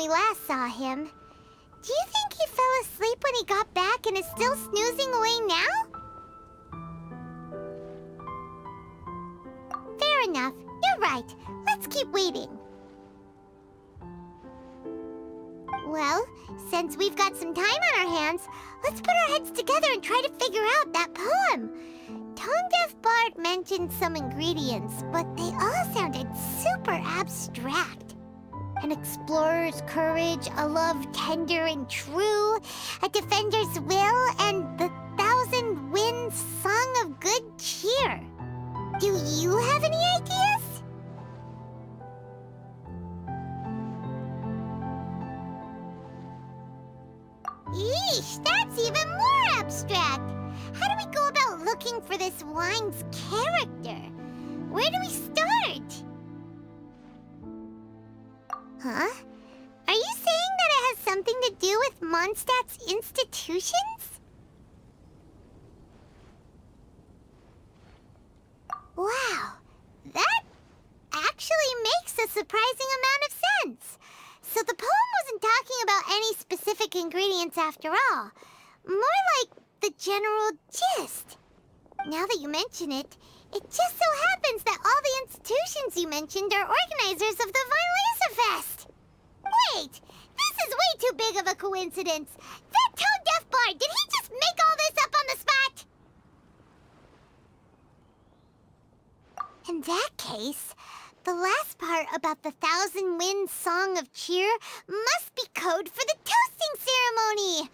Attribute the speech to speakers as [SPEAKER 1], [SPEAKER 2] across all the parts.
[SPEAKER 1] we last saw him. Do you think he fell asleep when he got back and is still snoozing away now? Fair enough. You're right. Let's keep waiting. Well, since we've got some time on our hands, let's put our heads together and try to figure out that poem. Tone-deaf Bard mentioned some ingredients, but they all sounded super abstract. An explorer's courage, a love tender and true, a defender's will, and the 1,000 winds song of good cheer. Do you have any ideas? Eesh, that's even more abstract. How do we go about looking for this wine's character? Where do we start? Huh? Are you saying that it has something to do with Mondstadt's institutions? Wow, that actually makes a surprising amount of sense. So the poem wasn't talking about any specific ingredients after all. More like the general gist. Now that you mention it, it just so happens that all the institutions you mentioned are organizers of the Violesa Fest. Wait, this is way too big of a coincidence. That tone-deaf bard, did he just make all this up on the spot? In that case, the last part about the 1,000 winds song of cheer must be code for the toasting ceremony.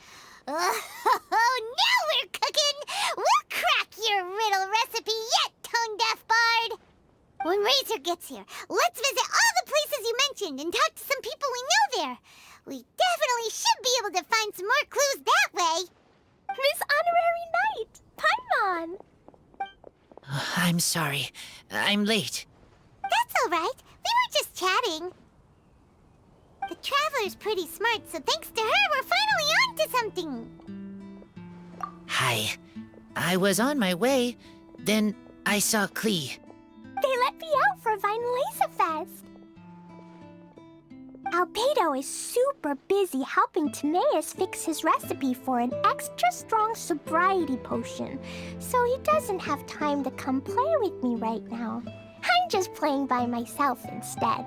[SPEAKER 1] Oh, now we're cooking! We'll crack your riddle recipe yet, tone-deaf bard! When Razor gets here, let's visit all the places you mentioned and talk to some people we know there. We definitely should be able to find some more clues that way.
[SPEAKER 2] Miss Honorary Knight! Paimon!
[SPEAKER 3] I'm sorry. I'm late.
[SPEAKER 1] That's all right. We were just chatting. The Traveler's pretty smart, so thanks to her, we're finally on to something.
[SPEAKER 3] Hi. I was on my way, then I saw Klee.
[SPEAKER 2] They let me out for Violesa Fest. Albedo is super busy helping Timaeus fix his recipe for an extra strong sobriety potion, so he doesn't have time to come play with me right now. I'm just playing by myself instead.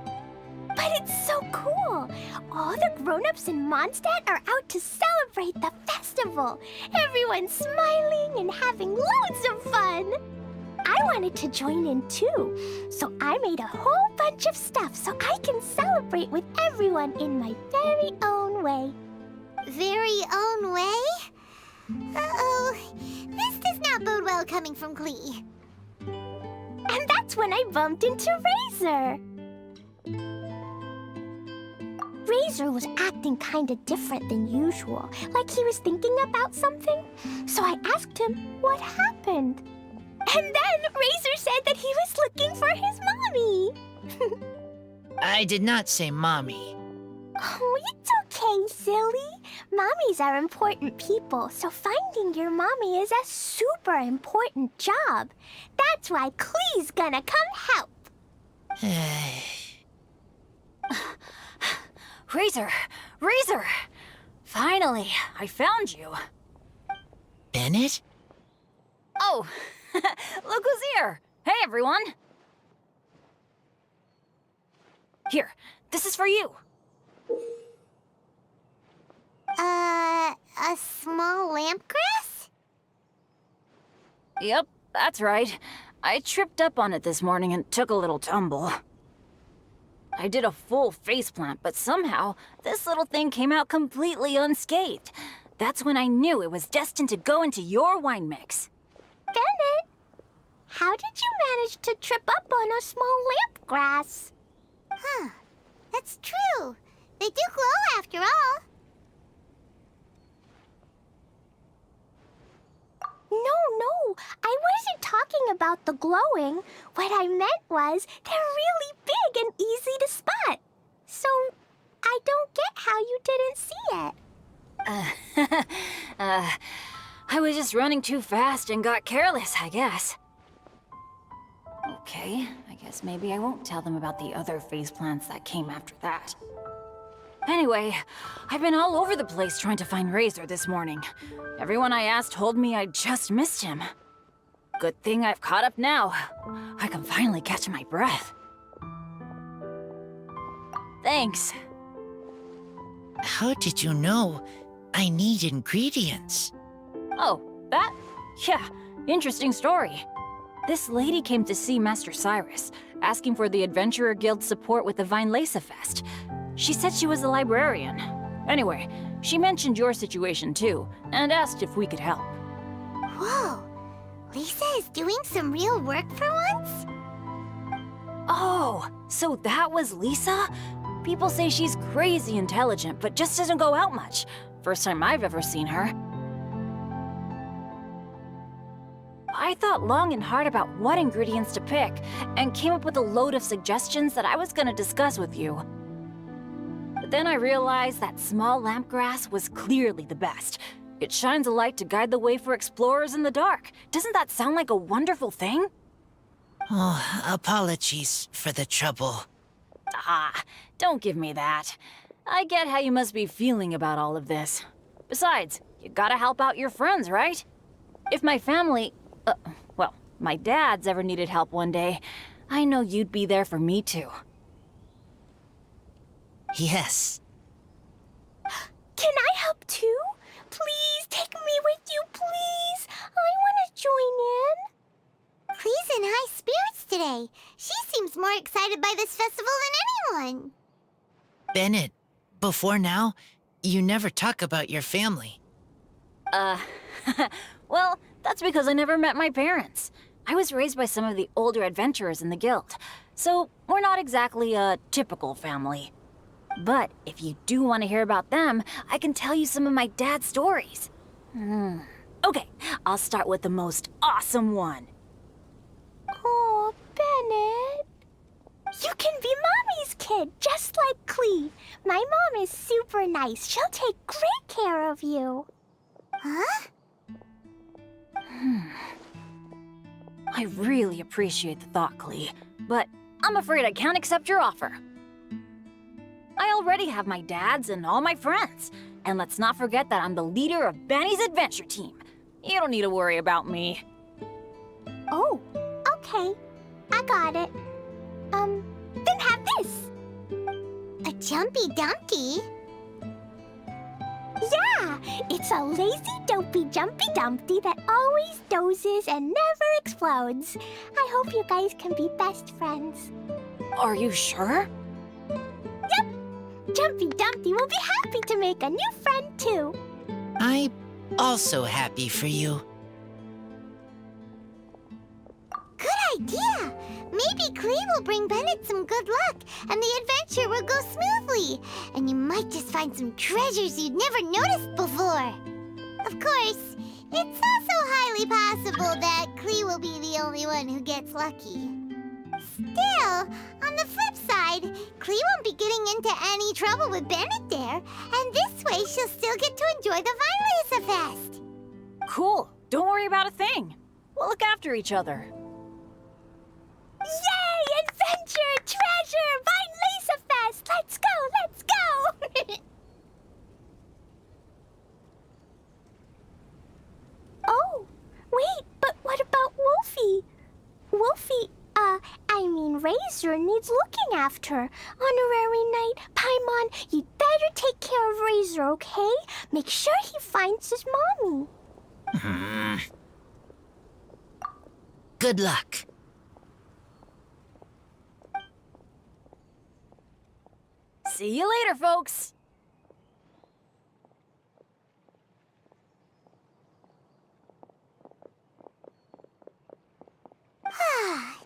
[SPEAKER 2] But it's so cool! All the grown-ups in Mondstadt are out to celebrate the festival. Everyone's smiling and having loads of fun. I wanted to join in too, so I made a whole bunch of stuff so I can celebrate with everyone in my very own way.
[SPEAKER 1] Very own way? Uh-oh. This does not bode well coming from Klee.
[SPEAKER 2] And that's when I bumped into Razor. Razor was acting kinda different than usual, like he was thinking about something. So I asked him what happened. And then Razor said that he was looking for his mommy.
[SPEAKER 3] I did not say mommy.
[SPEAKER 2] Oh, it's okay, silly. Mommies are important people, so finding your mommy is a super important job. That's why Klee's gonna come help.
[SPEAKER 4] Razor! Razor! Finally, I found you.
[SPEAKER 3] Bennett?
[SPEAKER 4] Oh, look who's here! Hey, everyone! Here, this is for you.
[SPEAKER 1] A small lampgrass?
[SPEAKER 4] Yep, that's right. I tripped up on it this morning and took a little tumble. I did a full faceplant, but somehow this little thing came out completely unscathed. That's when I knew it was destined to go into your wine mix.
[SPEAKER 2] Bennett, how did you manage to trip up on a small lampgrass?
[SPEAKER 1] Huh. That's true. They do glow after all.
[SPEAKER 2] No, I wasn't talking about the glowing. What I meant was they're really big and easy to spot. So I don't get how you didn't see it.
[SPEAKER 4] I was just running too fast and got careless, I guess. Okay, I guess maybe I won't tell them about the other faceplants that came after that. Anyway, I've been all over the place trying to find Razor this morning. Everyone I asked told me I just missed him. Good thing I've caught up now. I can finally catch my breath. Thanks.
[SPEAKER 3] How did you know I need ingredients?
[SPEAKER 4] Oh, that? Yeah, interesting story. This lady came to see Master Cyrus, asking for the Adventurer Guild's support with the Vine Lace Fest. She said she was a librarian. Anyway, she mentioned your situation too, and asked if we could help.
[SPEAKER 1] Whoa, Lisa is doing some real work for once?
[SPEAKER 4] Oh, so that was Lisa? People say she's crazy intelligent, but just doesn't go out much. First time I've ever seen her. I thought long and hard about what ingredients to pick, and came up with a load of suggestions that I was gonna discuss with you. But then I realized that small lampgrass was clearly the best. It shines a light to guide the way for explorers in the dark. Doesn't that sound like a wonderful thing?
[SPEAKER 3] Oh, apologies for the trouble.
[SPEAKER 4] Ah, don't give me that. I get how you must be feeling about all of this. Besides, you gotta help out your friends, right? If my family, well, my dad's ever needed help one day, I know you'd be there for me too.
[SPEAKER 3] Yes.
[SPEAKER 2] Can I help too? Please take me with you, please. I want to join in.
[SPEAKER 1] Clee's in high spirits today. She seems more excited by this festival than anyone.
[SPEAKER 3] Bennett, before now, you never talk about your family.
[SPEAKER 4] Well, that's because I never met my parents. I was raised by some of the older adventurers in the guild, so we're not exactly a typical family. But if you do want to hear about them, I can tell you some of my dad's stories. Okay, I'll start with the most awesome one.
[SPEAKER 2] Oh, Bennett. You can be Mommy's kid, just like Clee. My mom is super nice. She'll take great care of you.
[SPEAKER 1] Huh?
[SPEAKER 4] I really appreciate the thought, Clee, but I'm afraid I can't accept your offer. I already have my dads and all my friends. And let's not forget that I'm the leader of Benny's adventure team. You don't need to worry about me.
[SPEAKER 2] Oh, okay. I got it. Then have this.
[SPEAKER 1] A Jumpy Dumpty?
[SPEAKER 2] Yeah, it's a lazy, dopey, jumpy Dumpty that always dozes and never explodes. I hope you guys can be best friends.
[SPEAKER 4] Are you sure?
[SPEAKER 2] Yep, Jumpy Dumpty will be happy to make a new friend too.
[SPEAKER 3] I'm also happy for you.
[SPEAKER 1] Good idea! Maybe Clee will bring Bennett some good luck, and the adventure will go smoothly. And you might just find some treasures you'd never noticed before. Of course, it's also highly possible that Clee will be the only one who gets lucky. Still, on the flip side, Clee won't be getting into any trouble with Bennett there, and this way she'll still get to enjoy the Vine Lace Fest.
[SPEAKER 4] Cool. Don't worry about a thing. We'll look after each other.
[SPEAKER 2] Yay! Adventure! Treasure! Vine Lace Fest! Let's go! Let's go! Oh, wait, but what about Wolfie? Wolfie, Razor needs looking after. Honorary Knight, Paimon, you'd better take care of Razor, okay? Make sure he finds his mommy.
[SPEAKER 3] Good luck.
[SPEAKER 4] See you later, folks.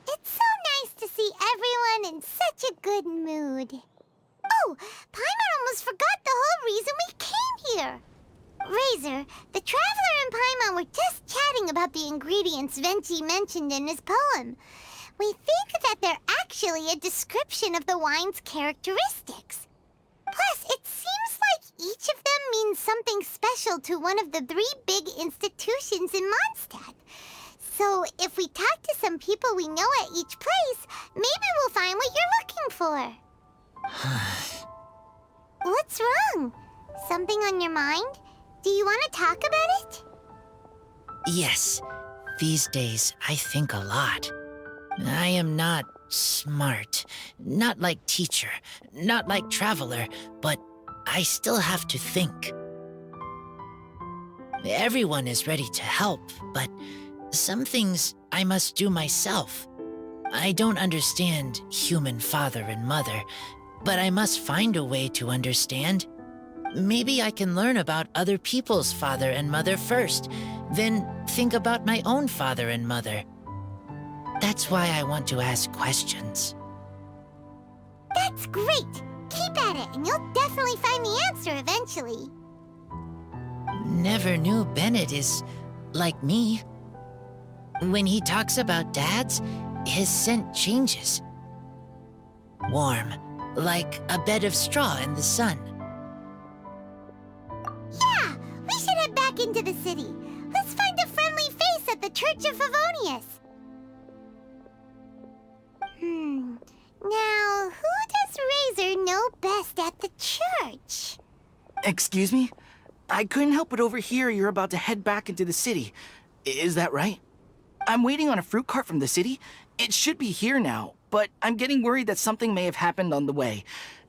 [SPEAKER 1] It's so nice to see everyone in such a good mood. Oh, Paimon almost forgot the whole reason we came here. Razor, the Traveler and Paimon were just chatting about the ingredients Venti mentioned in his poem. We think that they're actually a description of the wine's characteristics. Plus, it seems like each of them means something special to one of the 3 big institutions in Mondstadt. So, if we talk to some people we know at each place, maybe we'll find what you're looking for. What's wrong? Something on your mind? Do you want to talk about it?
[SPEAKER 3] Yes, these days I think a lot. I am not smart, not like teacher, not like traveler, but I still have to think. Everyone is ready to help, but some things I must do myself. I don't understand human father and mother, but I must find a way to understand. Maybe I can learn about other people's father and mother first, then think about my own father and mother. That's why I want to ask questions.
[SPEAKER 1] That's great! Keep at it, and you'll definitely find the answer eventually.
[SPEAKER 3] Never knew Bennett is like me. When he talks about dads, his scent changes. Warm, like a bed of straw in the sun.
[SPEAKER 1] Yeah, we should head back into the city. Let's find a friendly face at the Church of Favonius. Now, who does Razor know best at the church?
[SPEAKER 5] Excuse me? I couldn't help but overhear you're about to head back into the city. Is that right? I'm waiting on a fruit cart from the city. It should be here now, but I'm getting worried that something may have happened on the way.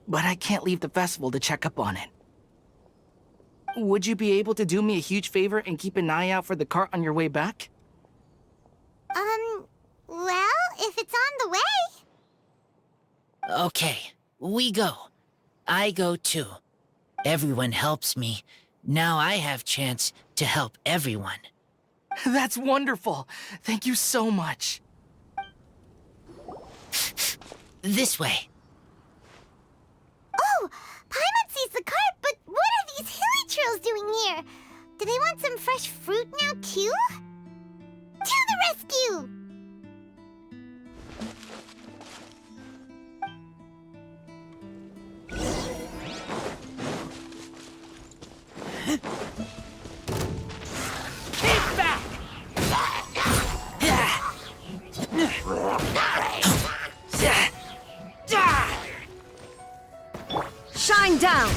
[SPEAKER 5] But I can't leave the festival to check up on it. Would you be able to do me a huge favor and keep an eye out for the cart on your way back?
[SPEAKER 1] Well, if it's on the way.
[SPEAKER 3] Okay, we go. I go too. Everyone helps me. Now I have chance to help everyone.
[SPEAKER 5] That's wonderful. Thank you so much.
[SPEAKER 3] This way.
[SPEAKER 1] Oh, Paimon sees the cart, but what are these hilly trills doing here? Do they want some fresh fruit now, too? To the rescue!
[SPEAKER 5] Keep back!
[SPEAKER 4] Shine down!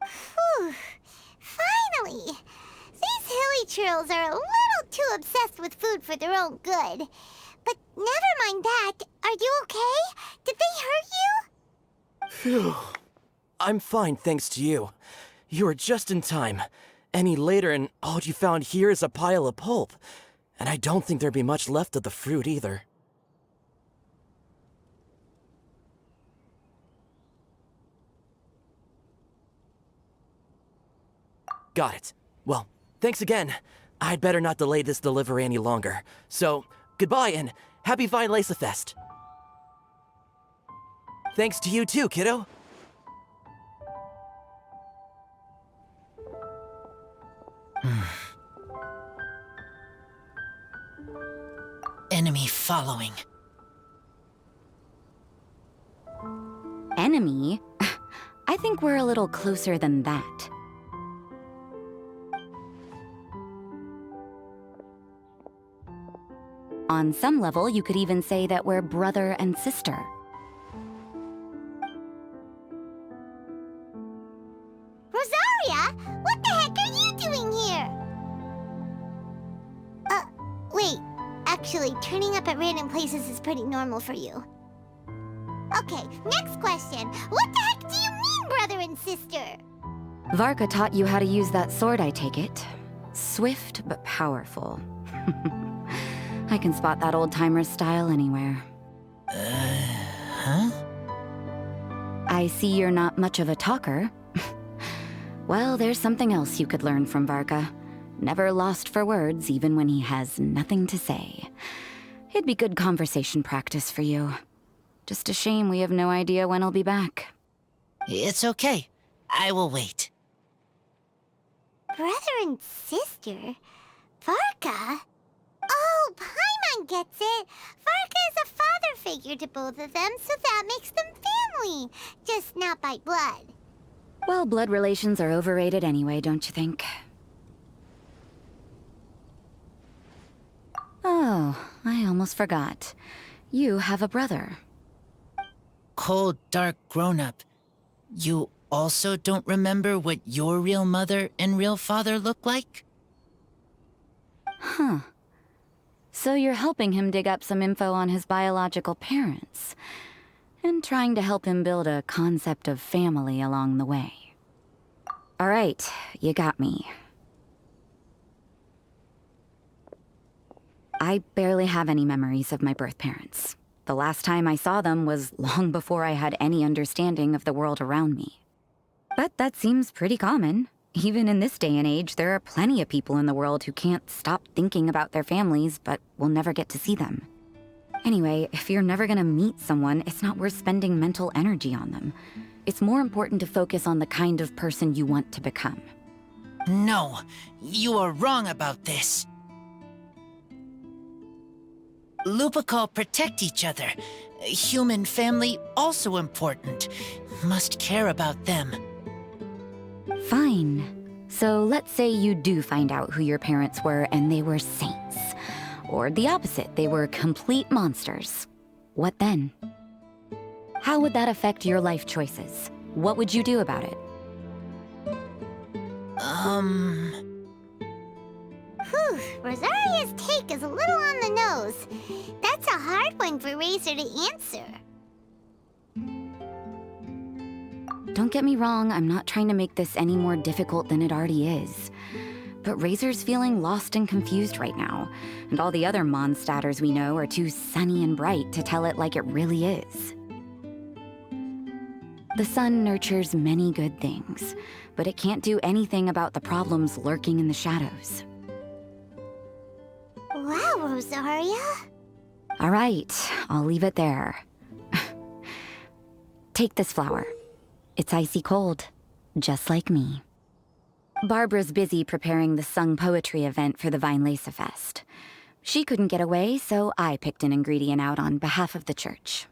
[SPEAKER 1] Whew. Finally! These hilly trills are a little too obsessed with food for their own good. But never mind that. Are you okay? Did they hurt you?
[SPEAKER 6] Phew. I'm fine, thanks to you. You were just in time. Any later and all you found here is a pile of pulp. And I don't think there'd be much left of the fruit either. Got it. Well, thanks again. I'd better not delay this delivery any longer. So, goodbye and happy Vine Lace Fest. Thanks to you too, kiddo.
[SPEAKER 3] Enemy following.
[SPEAKER 4] Enemy? I think we're a little closer than that. On some level, you could even say that we're brother and sister.
[SPEAKER 1] Rosaria? What the heck are you doing here? Wait. Actually, turning up at random places is pretty normal for you. Okay, next question. What the heck do you mean, brother and sister?
[SPEAKER 4] Varka taught you how to use that sword, I take it. Swift but powerful. I can spot that old-timer's style anywhere.
[SPEAKER 3] Huh?
[SPEAKER 4] I see you're not much of a talker. Well, there's something else you could learn from Varka. Never lost for words, even when he has nothing to say. It'd be good conversation practice for you. Just a shame we have no idea when he'll be back.
[SPEAKER 3] It's okay. I will wait.
[SPEAKER 1] Brother and sister? Varka? Oh, Paimon! Paimon gets it. Varka is a father figure to both of them, so that makes them family. Just not by blood.
[SPEAKER 4] Well, blood relations are overrated anyway, don't you think? Oh, I almost forgot. You have a brother.
[SPEAKER 3] Cold, dark grown-up. You also don't remember what your real mother and real father look like?
[SPEAKER 4] Huh. So you're helping him dig up some info on his biological parents, and trying to help him build a concept of family along the way. All right, you got me. I barely have any memories of my birth parents. The last time I saw them was long before I had any understanding of the world around me. But that seems pretty common. Even in this day and age, there are plenty of people in the world who can't stop thinking about their families, but will never get to see them. Anyway, if you're never gonna meet someone, it's not worth spending mental energy on them. It's more important to focus on the kind of person you want to become.
[SPEAKER 3] No, you are wrong about this. Lupical protect each other. Human family also important. Must care about them.
[SPEAKER 4] Fine. So let's say you do find out who your parents were and they were saints. Or the opposite, they were complete monsters. What then? How would that affect your life choices? What would you do about it?
[SPEAKER 1] Whew, Rosaria's take is a little on the nose. That's a hard one for Razor to answer.
[SPEAKER 4] Don't get me wrong, I'm not trying to make this any more difficult than it already is. But Razor's feeling lost and confused right now, and all the other Mondstadters we know are too sunny and bright to tell it like it really is. The sun nurtures many good things, but it can't do anything about the problems lurking in the shadows.
[SPEAKER 1] Wow, Rosaria.
[SPEAKER 4] All right, I'll leave it there. Take this flower. It's icy cold, just like me. Barbara's busy preparing the sung poetry event for the Vinelesa Fest. She couldn't get away, so I picked an ingredient out on behalf of the church.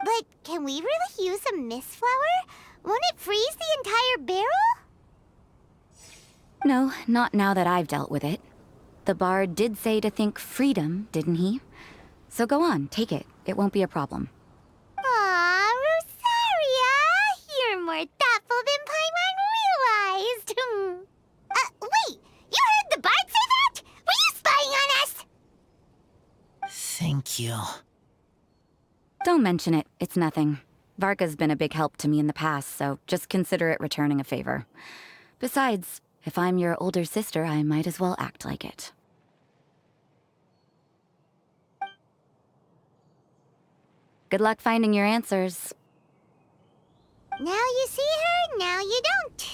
[SPEAKER 1] But can we really use a mist flower? Won't it freeze the entire barrel?
[SPEAKER 4] No, not now that I've dealt with it. The bard did say to think freedom, didn't he? So go on, take it. It won't be a problem.
[SPEAKER 1] Aw, Rosaria! You're more thoughtful than Paimon realized. Wait! You heard the bard say that? Were you spying on us?
[SPEAKER 3] Thank you.
[SPEAKER 4] Don't mention it. It's nothing. Varka's been a big help to me in the past, so just consider it returning a favor. Besides, if I'm your older sister, I might as well act like it. Good luck finding your answers.
[SPEAKER 1] Now you see her, now you don't.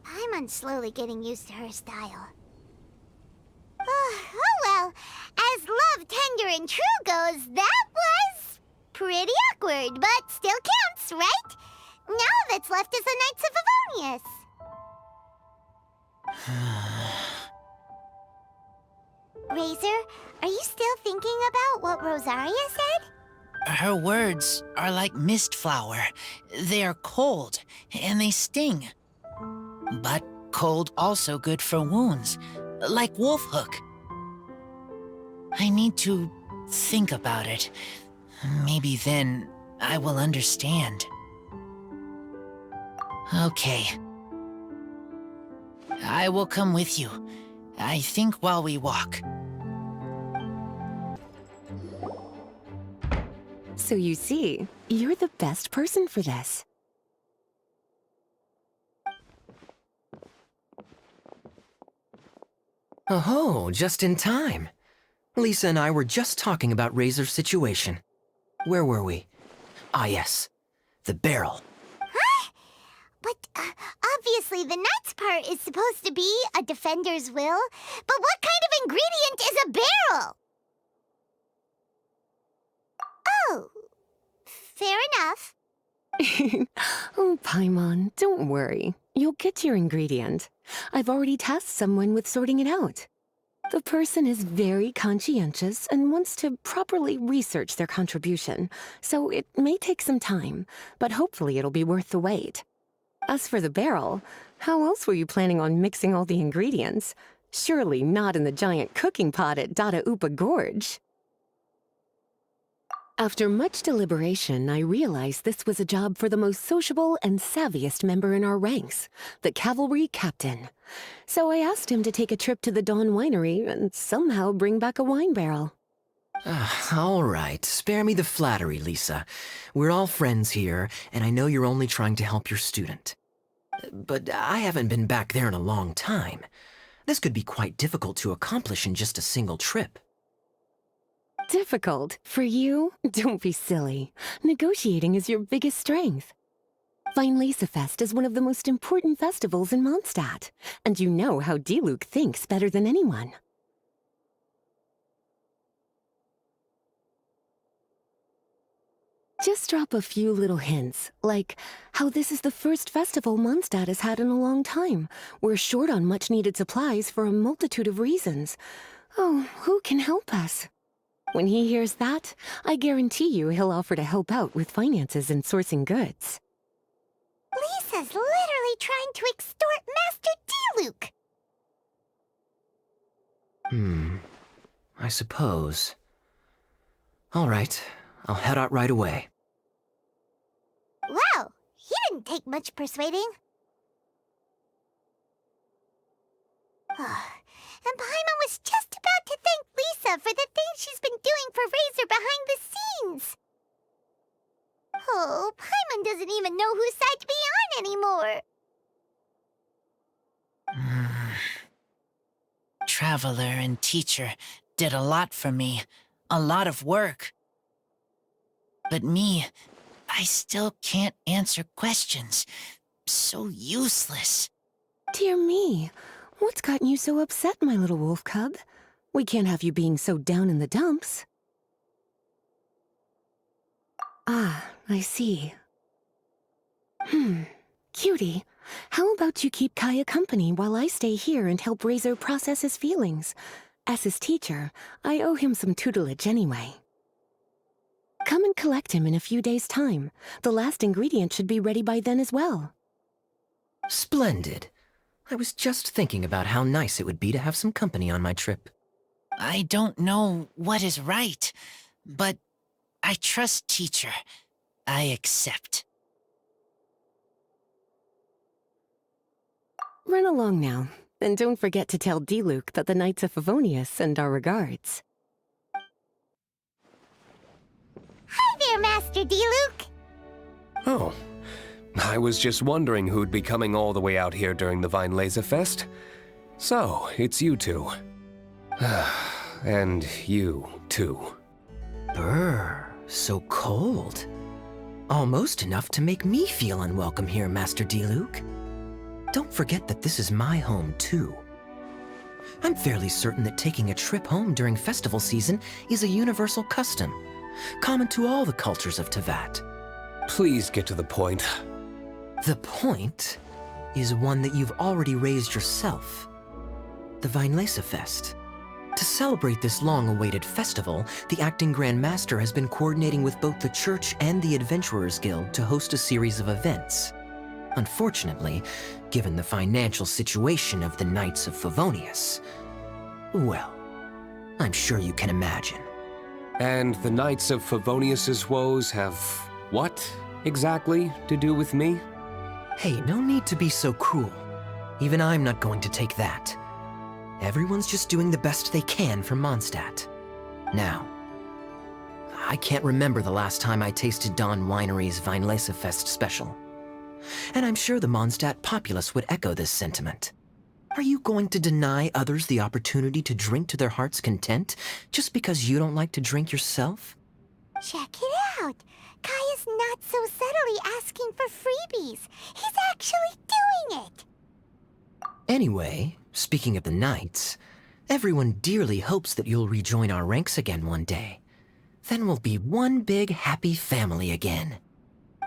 [SPEAKER 1] Paimon's slowly getting used to her style. Oh well, as love, tender, and true goes, that was pretty awkward, but still counts, right? Now that's left is the Knights of Favonius. Razor, are you still thinking about what Rosaria said?
[SPEAKER 3] Her words are like mist flower. They are cold, and they sting. But cold also good for wounds, like wolf hook. I need to think about it. Maybe then I will understand. Okay. I will come with you. I think while we walk.
[SPEAKER 7] So you see, you're the best person for this.
[SPEAKER 8] Oh, just in time. Lisa and I were just talking about Razor's situation. Where were we? Ah, yes. The barrel.
[SPEAKER 1] Huh? But obviously the Knight's part is supposed to be a defender's will. But what kind of ingredient is a barrel? Oh, fair enough.
[SPEAKER 7] Oh, Paimon, don't worry. You'll get your ingredient. I've already tasked someone with sorting it out. The person is very conscientious and wants to properly research their contribution, so it may take some time, but hopefully it'll be worth the wait. As for the barrel, how else were you planning on mixing all the ingredients? Surely not in the giant cooking pot at Dada Upa Gorge. After much deliberation, I realized this was a job for the most sociable and savviest member in our ranks, the cavalry captain. So I asked him to take a trip to the Dawn Winery and somehow bring back a wine barrel.
[SPEAKER 8] All right, spare me the flattery, Lisa. We're all friends here, and I know you're only trying to help your student. But I haven't been back there in a long time. This could be quite difficult to accomplish in just a single trip.
[SPEAKER 7] Difficult? For you? Don't be silly. Negotiating is your biggest strength. Weinlesefest is one of the most important festivals in Mondstadt, and you know how Diluc thinks better than anyone. Just drop a few little hints, like how this is the first festival Mondstadt has had in a long time. We're short on much-needed supplies for a multitude of reasons. Oh, who can help us? When he hears that, I guarantee you he'll offer to help out with finances and sourcing goods.
[SPEAKER 1] Lisa's literally trying to extort Master Diluc.
[SPEAKER 8] I suppose. All right, I'll head out right away.
[SPEAKER 1] Wow, he didn't take much persuading. And Paimon was just about to thank Lisa for the things she's been doing for Razor behind the scenes. Oh, Paimon doesn't even know whose side to be on anymore.
[SPEAKER 3] Traveler and teacher did a lot for me. A lot of work. But me, I still can't answer questions. So useless.
[SPEAKER 7] Dear me, what's gotten you so upset, my little wolf cub? We can't have you being so down in the dumps. Ah, I see. Cutie, how about you keep Kaya company while I stay here and help Razor process his feelings? As his teacher, I owe him some tutelage anyway. Come and collect him in a few days' time. The last ingredient should be ready by then as well.
[SPEAKER 8] Splendid. I was just thinking about how nice it would be to have some company on my trip.
[SPEAKER 3] I don't know what is right, but I trust teacher. I accept.
[SPEAKER 7] Run along now, and don't forget to tell Diluc that the Knights of Favonius send our regards.
[SPEAKER 1] Hi there, Master Diluc.
[SPEAKER 9] Oh, I was just wondering who'd be coming all the way out here during the Weinlesefest. So, it's you two. And you, too.
[SPEAKER 8] Brr, so cold. Almost enough to make me feel unwelcome here, Master Diluc. Don't forget that this is my home, too. I'm fairly certain that taking a trip home during festival season is a universal custom, common to all the cultures of Teyvat.
[SPEAKER 9] Please get to the point.
[SPEAKER 8] The point is one that you've already raised yourself. The Weinlesefest. To celebrate this long-awaited festival, the Acting Grand Master has been coordinating with both the Church and the Adventurers Guild to host a series of events. Unfortunately, given the financial situation of the Knights of Favonius, well, I'm sure you can imagine.
[SPEAKER 9] And the Knights of Favonius's woes have what, exactly, to do with me?
[SPEAKER 8] Hey, no need to be so cruel. Even I'm not going to take that. Everyone's just doing the best they can for Mondstadt. Now, I can't remember the last time I tasted Dawn Winery's Weinlesefest special. And I'm sure the Mondstadt populace would echo this sentiment. Are you going to deny others the opportunity to drink to their heart's content just because you don't like to drink yourself?
[SPEAKER 1] Check it out. Kaya's not so subtly asking for freebies. He's actually doing it.
[SPEAKER 8] Anyway, speaking of the Knights, everyone dearly hopes that you'll rejoin our ranks again one day. Then we'll be one big happy family again.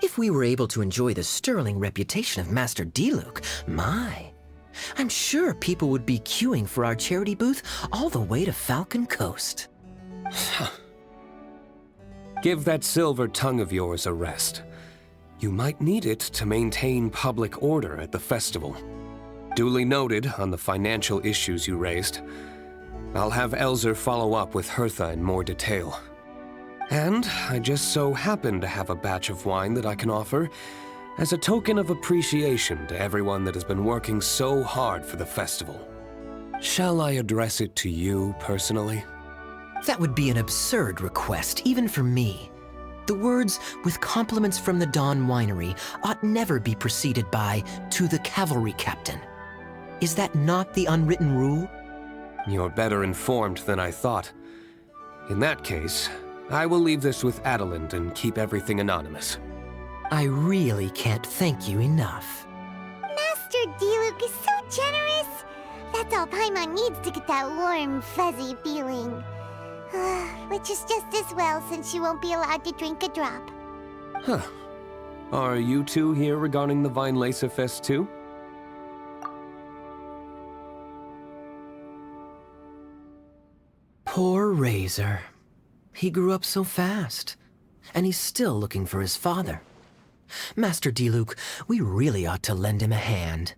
[SPEAKER 8] If we were able to enjoy the sterling reputation of Master Diluc, my, I'm sure people would be queuing for our charity booth all the way to Falcon Coast.
[SPEAKER 9] Give that silver tongue of yours a rest. You might need it to maintain public order at the festival. Duly noted on the financial issues you raised. I'll have Elzer follow up with Hertha in more detail. And I just so happen to have a batch of wine that I can offer as a token of appreciation to everyone that has been working so hard for the festival. Shall I address it to you personally?
[SPEAKER 8] That would be an absurd request, even for me. The words, "with compliments from the Dawn Winery," ought never be preceded by, "to the cavalry captain." Is that not the unwritten rule?
[SPEAKER 9] You're better informed than I thought. In that case, I will leave this with Adelind and keep everything anonymous.
[SPEAKER 8] I really can't thank you enough.
[SPEAKER 1] Master Diluc is so generous. That's all Paimon needs to get that warm, fuzzy feeling. Which is just as well since she won't be allowed to drink a drop.
[SPEAKER 9] Huh. Are you two here regarding the Vine Laser Fest too?
[SPEAKER 8] Poor Razor. He grew up so fast, and he's still looking for his father. Master Diluc, we really ought to lend him a hand.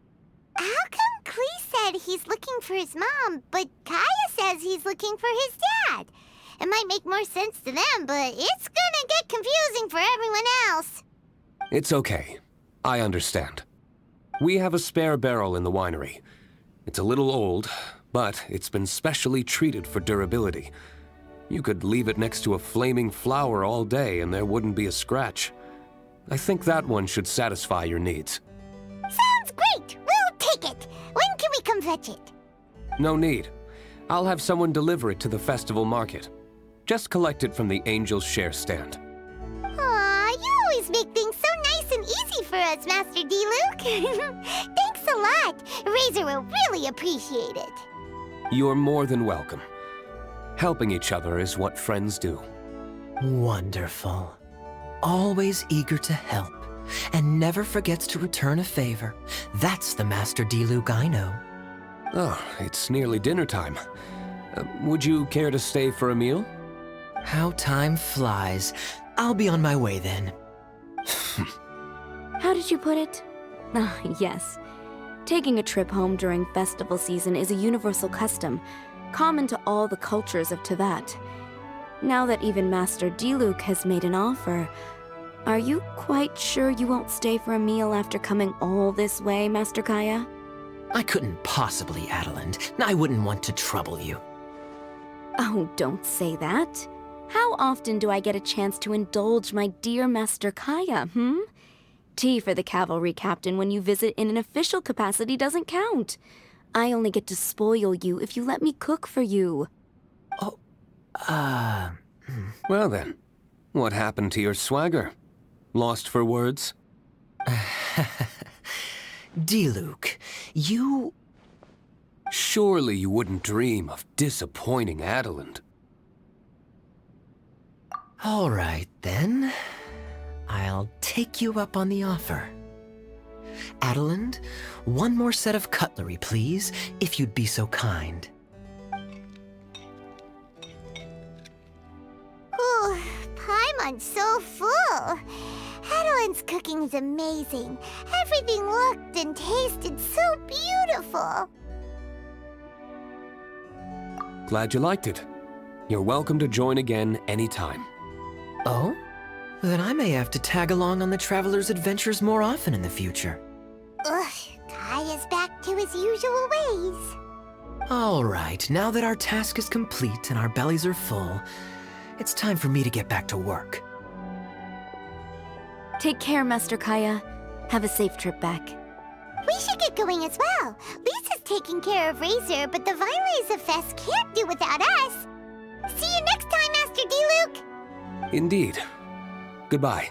[SPEAKER 1] How come Klee said he's looking for his mom, but Kaya says he's looking for his dad? It might make more sense to them, but it's gonna get confusing for everyone else.
[SPEAKER 9] It's okay. I understand. We have a spare barrel in the winery. It's a little old, but it's been specially treated for durability. You could leave it next to a flaming flower all day and there wouldn't be a scratch. I think that one should satisfy your needs.
[SPEAKER 1] Sounds great! We'll take it! When can we come fetch it?
[SPEAKER 9] No need. I'll have someone deliver it to the festival market. Just collect it from the Angel's Share stand.
[SPEAKER 1] Aw, you always make things so nice and easy for us, Master Diluc. Thanks a lot. Razor will really appreciate it.
[SPEAKER 9] You're more than welcome. Helping each other is what friends do.
[SPEAKER 8] Wonderful. Always eager to help, and never forgets to return a favor. That's the Master Diluc I know.
[SPEAKER 9] Oh, it's nearly dinner time. Would you care to stay for a meal?
[SPEAKER 8] How time flies. I'll be on my way then.
[SPEAKER 10] How did you put it? Ah, yes. Taking a trip home during festival season is a universal custom, common to all the cultures of Teyvat. Now that even Master Diluc has made an offer, are you quite sure you won't stay for a meal after coming all this way, Master Kaya?
[SPEAKER 8] I couldn't possibly, Adelind. I wouldn't want to trouble you.
[SPEAKER 10] Oh, don't say that. How often do I get a chance to indulge my dear Master Kaya, Tea for the cavalry captain when you visit in an official capacity doesn't count. I only get to spoil you if you let me cook for you.
[SPEAKER 8] Oh,
[SPEAKER 9] Well then, what happened to your swagger? Lost for words?
[SPEAKER 8] Diluc, you...
[SPEAKER 9] Surely you wouldn't dream of disappointing Adelind.
[SPEAKER 8] All right, then. I'll take you up on the offer. Adelind, one more set of cutlery, please, if you'd be so kind.
[SPEAKER 1] Ooh, Paimon's so full. Adelind's cooking is amazing. Everything looked and tasted so beautiful.
[SPEAKER 9] Glad you liked it. You're welcome to join again anytime.
[SPEAKER 8] Oh? Then I may have to tag along on the Traveler's adventures more often in the future.
[SPEAKER 1] Ugh, Kaya's back to his usual ways.
[SPEAKER 8] All right, now that our task is complete and our bellies are full, it's time for me to get back to work.
[SPEAKER 10] Take care, Master Kaya. Have a safe trip back.
[SPEAKER 1] We should get going as well. Lisa's taking care of Razor, but the Vine Laser Fest can't do without us. See you next time, Master Diluc!
[SPEAKER 9] Indeed. Goodbye.